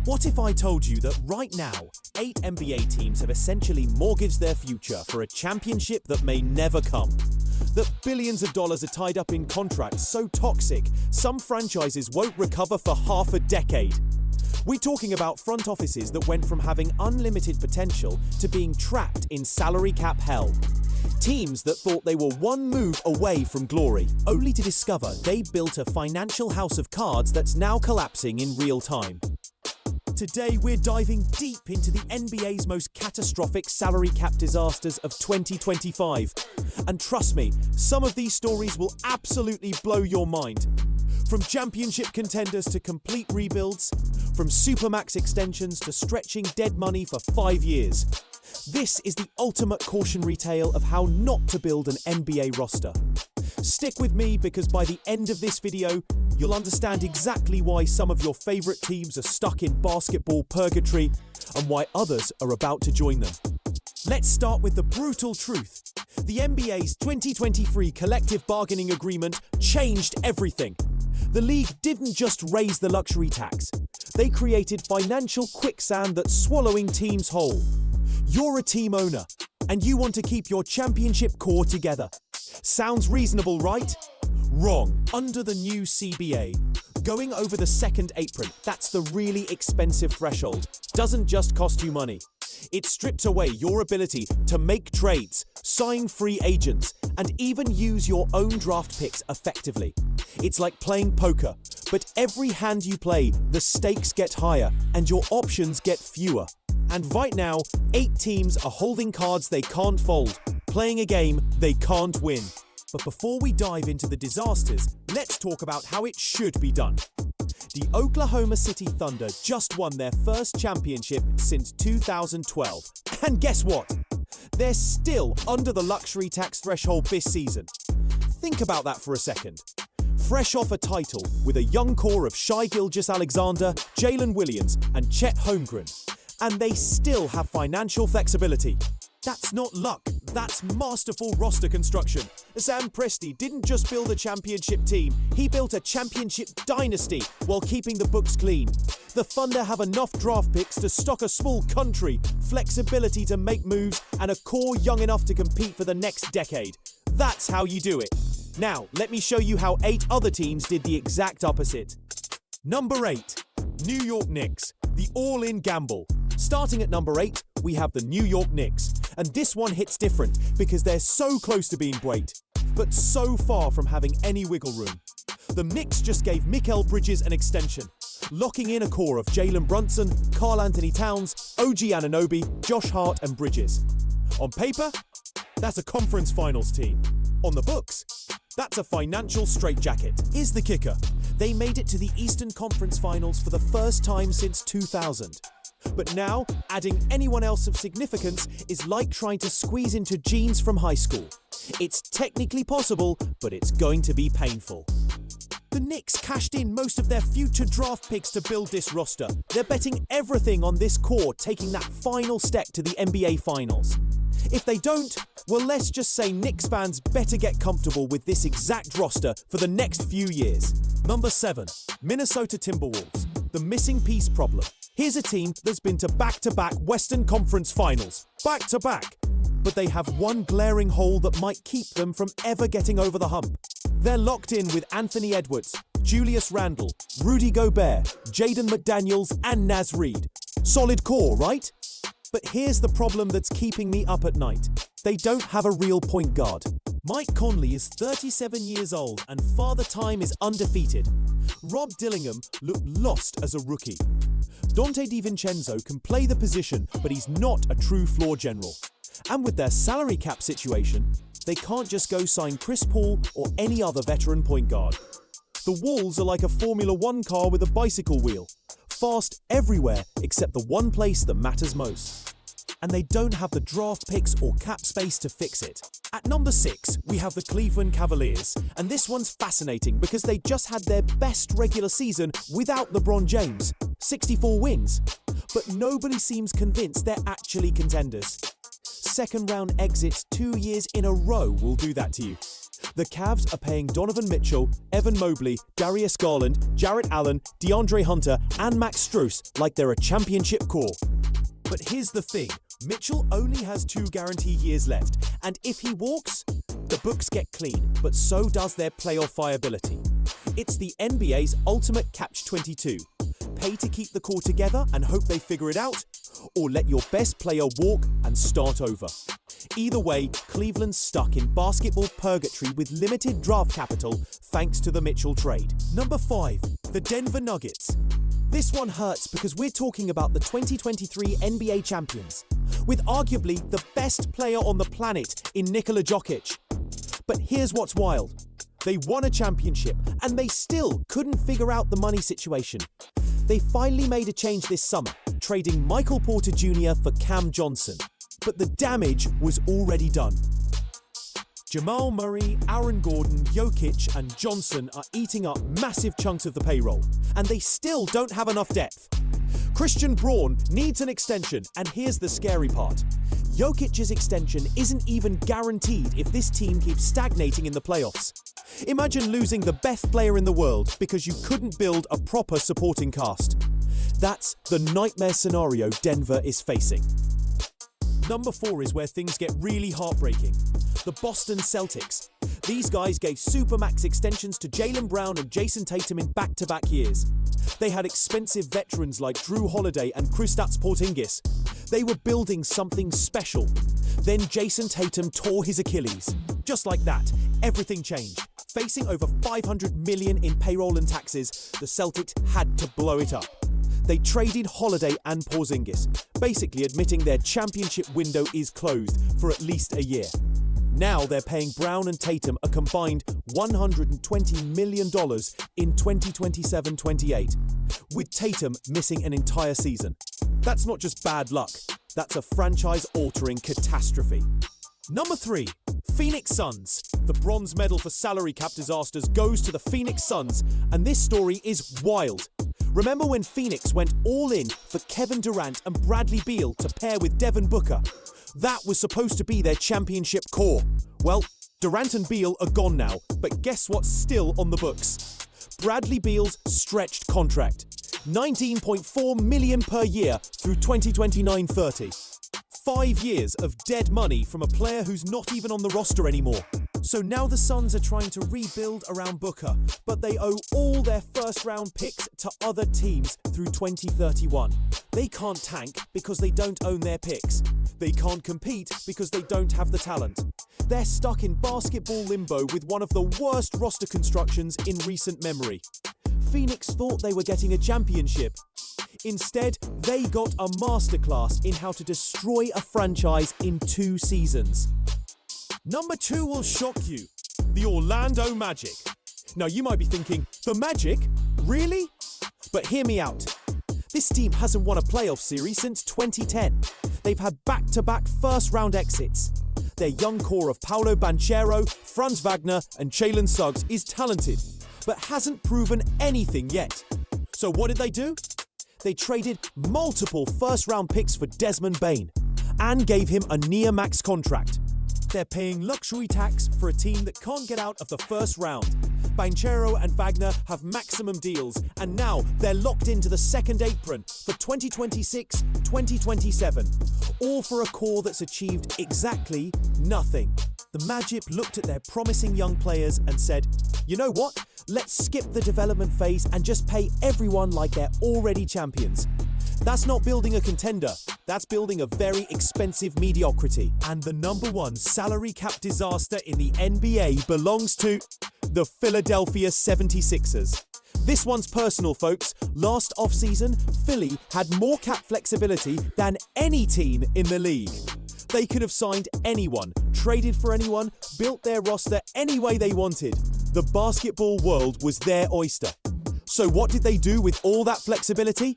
What if I told you that right now, 8 NBA teams have essentially mortgaged their future for a championship that may never come? That billions of dollars are tied up in contracts so toxic, some franchises won't recover for half a decade. We're talking about front offices that went from having unlimited potential to being trapped in salary cap hell. Teams that thought they were one move away from glory, only to discover they built a financial house of cards that's now collapsing in real time. Today, we're diving deep into the NBA's most catastrophic salary cap disasters of 2025. And trust me, some of these stories will absolutely blow your mind. From championship contenders to complete rebuilds, from supermax extensions to stretching dead money for 5 years. This is the ultimate cautionary tale of how not to build an NBA roster. Stick with me because by the end of this video, you'll understand exactly why some of your favorite teams are stuck in basketball purgatory and why others are about to join them. Let's start with the brutal truth. The NBA's 2023 collective bargaining agreement changed everything. The league didn't just raise the luxury tax. They created financial quicksand that's swallowing teams whole. You're a team owner, and you want to keep your championship core together. Sounds reasonable, right? Wrong. Under the new CBA, going over the second apron, that's the really expensive threshold, doesn't just cost you money. It strips away your ability to make trades, sign free agents, and even use your own draft picks effectively. It's like playing poker, but every hand you play, the stakes get higher and your options get fewer. And right now, 8 teams are holding cards they can't fold, playing a game they can't win. But before we dive into the disasters, let's talk about how it should be done. The Oklahoma City Thunder just won their first championship since 2012. And guess what? They're still under the luxury tax threshold this season. Think about that for a second. Fresh off a title with a young core of Shai Gilgeous-Alexander, Jalen Williams, and Chet Holmgren. And they still have financial flexibility. That's not luck, that's masterful roster construction. Sam Presti didn't just build a championship team, he built a championship dynasty while keeping the books clean. The Thunder have enough draft picks to stock a small country, flexibility to make moves, and a core young enough to compete for the next decade. That's how you do it. Now, let me show you how 8 other teams did the exact opposite. Number 8. New York Knicks, the all-in gamble. Starting at number 8, we have the New York Knicks. And this one hits different because they're so close to being great, but so far from having any wiggle room. The Knicks just gave Mikal Bridges an extension, locking in a core of Jalen Brunson, Karl Anthony Towns, OG Anunoby, Josh Hart and Bridges. On paper, that's a conference finals team. On the books, that's a financial straitjacket. Here's the kicker. They made it to the Eastern Conference Finals for the first time since 2000. But now, adding anyone else of significance is like trying to squeeze into jeans from high school. It's technically possible, but it's going to be painful. The Knicks cashed in most of their future draft picks to build this roster. They're betting everything on this core taking that final step to the NBA Finals. If they don't, well, let's just say Knicks fans better get comfortable with this exact roster for the next few years. Number 7. Minnesota Timberwolves, the missing piece problem. Here's a team that's been to back-to-back Western Conference Finals. Back-to-back. But they have one glaring hole that might keep them from ever getting over the hump. They're locked in with Anthony Edwards, Julius Randle, Rudy Gobert, Jaden McDaniels, and Naz Reid. Solid core, right? But here's the problem that's keeping me up at night. They don't have a real point guard. Mike Conley is 37 years old and Father Time is undefeated. Rob Dillingham looked lost as a rookie. Dante DiVincenzo can play the position, but he's not a true floor general. And with their salary cap situation, they can't just go sign Chris Paul or any other veteran point guard. The Wolves are like a Formula One car with a bicycle wheel. Fast everywhere except the one place that matters most. And they don't have the draft picks or cap space to fix it. At number 6, we have the Cleveland Cavaliers. And this one's fascinating because they just had their best regular season without LeBron James. 64 wins. But nobody seems convinced they're actually contenders. Second round exits 2 years in a row will do that to you. The Cavs are paying Donovan Mitchell, Evan Mobley, Darius Garland, Jarrett Allen, DeAndre Hunter, and Max Strus like they're a championship core. But here's the thing, Mitchell only has 2 guaranteed years left, and if he walks, the books get clean, but so does their playoff viability. It's the NBA's ultimate catch-22. Pay to keep the core together and hope they figure it out, or let your best player walk and start over. Either way, Cleveland's stuck in basketball purgatory with limited draft capital thanks to the Mitchell trade. Number 5, the Denver Nuggets. This one hurts because we're talking about the 2023 NBA champions, with arguably the best player on the planet in Nikola Jokic. But here's what's wild. They won a championship and they still couldn't figure out the money situation. They finally made a change this summer, trading Michael Porter Jr. for Cam Johnson. But the damage was already done. Jamal Murray, Aaron Gordon, Jokic and Johnson are eating up massive chunks of the payroll, and they still don't have enough depth. Christian Braun needs an extension, and here's the scary part. Jokic's extension isn't even guaranteed if this team keeps stagnating in the playoffs. Imagine losing the best player in the world because you couldn't build a proper supporting cast. That's the nightmare scenario Denver is facing. Number 4 is where things get really heartbreaking. The Boston Celtics. These guys gave supermax extensions to Jaylen Brown and Jason Tatum in back-to-back years. They had expensive veterans like Drew Holiday and Kristaps Porzingis. They were building something special. Then Jason Tatum tore his Achilles. Just like that, everything changed. Facing over $500 million in payroll and taxes, the Celtics had to blow it up. They traded Holiday and Porzingis, basically admitting their championship window is closed for at least a year. Now they're paying Brown and Tatum a combined $120 million in 2027-28, with Tatum missing an entire season. That's not just bad luck, that's a franchise-altering catastrophe. Number 3, Phoenix Suns. The bronze medal for salary cap disasters goes to the Phoenix Suns, and this story is wild. Remember when Phoenix went all in for Kevin Durant and Bradley Beal to pair with Devin Booker? That was supposed to be their championship core. Well, Durant and Beal are gone now, but guess what's still on the books? Bradley Beal's stretched contract. $19.4 million per year through 2029-30. 5 years of dead money from a player who's not even on the roster anymore. So now the Suns are trying to rebuild around Booker, but they owe all their first-round picks to other teams through 2031. They can't tank because they don't own their picks. They can't compete because they don't have the talent. They're stuck in basketball limbo with one of the worst roster constructions in recent memory. Phoenix thought they were getting a championship. Instead, they got a masterclass in how to destroy a franchise in 2 seasons. Number 2 will shock you. The Orlando Magic. Now you might be thinking, the Magic? Really? But hear me out. This team hasn't won a playoff series since 2010. They've had back-to-back first-round exits. Their young core of Paolo Banchero, Franz Wagner and Jalen Suggs is talented, but hasn't proven anything yet. So what did they do? They traded multiple first-round picks for Desmond Bane and gave him a near-max contract. They're paying luxury tax for a team that can't get out of the first round. Banchero and Wagner have maximum deals, and now they're locked into the second apron for 2026-2027, all for a core that's achieved exactly nothing. The Magic looked at their promising young players and said, you know what? Let's skip the development phase and just pay everyone like they're already champions. That's not building a contender, that's building a very expensive mediocrity. And the number 1 salary cap disaster in the NBA belongs to the Philadelphia 76ers. This one's personal, folks. Last offseason, Philly had more cap flexibility than any team in the league. They could have signed anyone, traded for anyone, built their roster any way they wanted. The basketball world was their oyster. So what did they do with all that flexibility?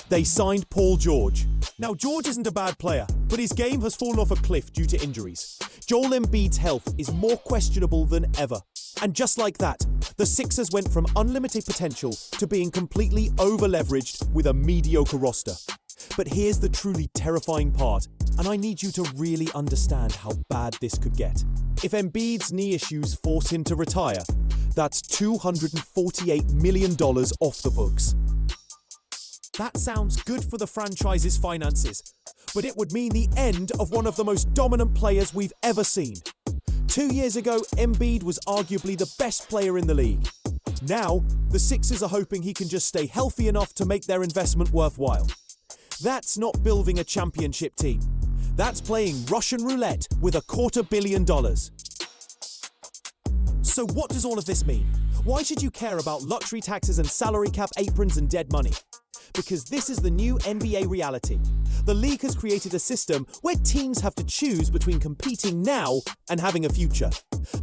They signed Paul George. Now, George isn't a bad player, but his game has fallen off a cliff due to injuries. Joel Embiid's health is more questionable than ever. And just like that, the Sixers went from unlimited potential to being completely over-leveraged with a mediocre roster. But here's the truly terrifying part. And I need you to really understand how bad this could get. If Embiid's knee issues force him to retire, that's $248 million off the books. That sounds good for the franchise's finances, but it would mean the end of one of the most dominant players we've ever seen. 2 years ago, Embiid was arguably the best player in the league. Now, the Sixers are hoping he can just stay healthy enough to make their investment worthwhile. That's not building a championship team. That's playing Russian roulette with $250 million. So what does all of this mean? Why should you care about luxury taxes and salary cap aprons and dead money? Because this is the new NBA reality. The league has created a system where teams have to choose between competing now and having a future.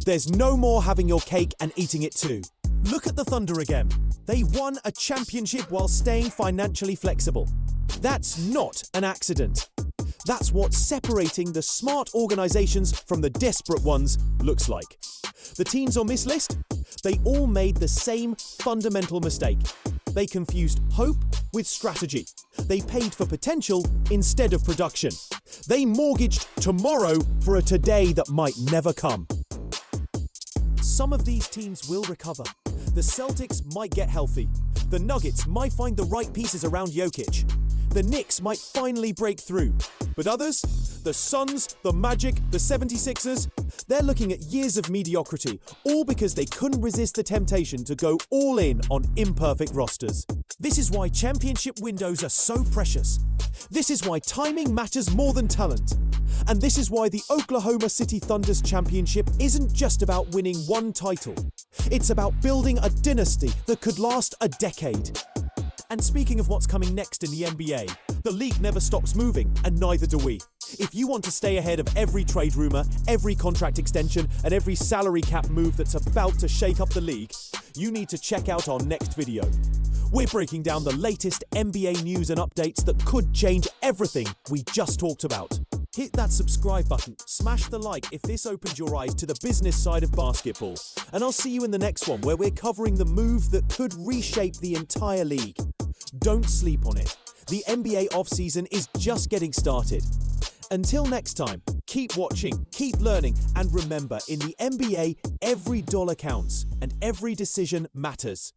There's no more having your cake and eating it too. Look at the Thunder again. They won a championship while staying financially flexible. That's not an accident. That's what separating the smart organizations from the desperate ones looks like. The teams on this list, they all made the same fundamental mistake. They confused hope with strategy. They paid for potential instead of production. They mortgaged tomorrow for a today that might never come. Some of these teams will recover. The Celtics might get healthy. The Nuggets might find the right pieces around Jokic. The Knicks might finally break through. But others, the Suns, the Magic, the 76ers, they're looking at years of mediocrity, all because they couldn't resist the temptation to go all in on imperfect rosters. This is why championship windows are so precious. This is why timing matters more than talent. And this is why the Oklahoma City Thunder's championship isn't just about winning one title. It's about building a dynasty that could last a decade. And speaking of what's coming next in the NBA, the league never stops moving, and neither do we. If you want to stay ahead of every trade rumor, every contract extension, and every salary cap move that's about to shake up the league, you need to check out our next video. We're breaking down the latest NBA news and updates that could change everything we just talked about. Hit that subscribe button, smash the like if this opened your eyes to the business side of basketball. And I'll see you in the next one where we're covering the move that could reshape the entire league. Don't sleep on it. The NBA offseason is just getting started. Until next time, keep watching, keep learning, and remember, in the NBA, every dollar counts and every decision matters.